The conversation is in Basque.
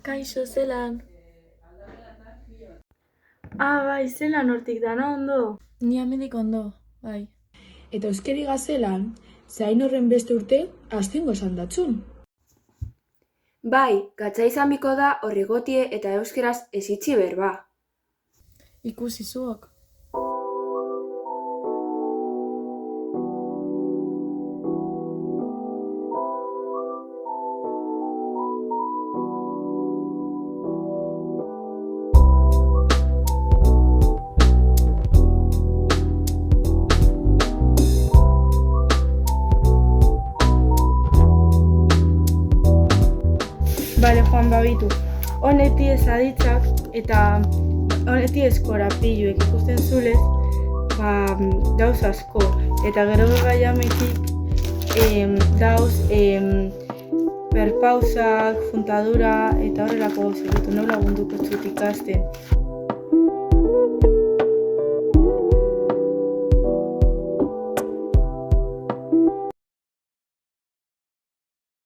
Kaixo, zelan? Bai, zelan hortik dana ondo? Ni hemendik ondo, bai. Eta euskeri gazelan, zain horren beste urte, astingo esan datzun. Bai, gatza izan biko da horregotie eta euskeraz ezitzi berba. Ikusi zuok. Bale, Juan, babitu. Honeti ez aditzak eta honeti ez korapiluek ikusten zulez, dauz asko. Eta gero gaiametik dauz perpausak, juntadura eta horrelako gauzak. Nola lagunduko zut ikasten.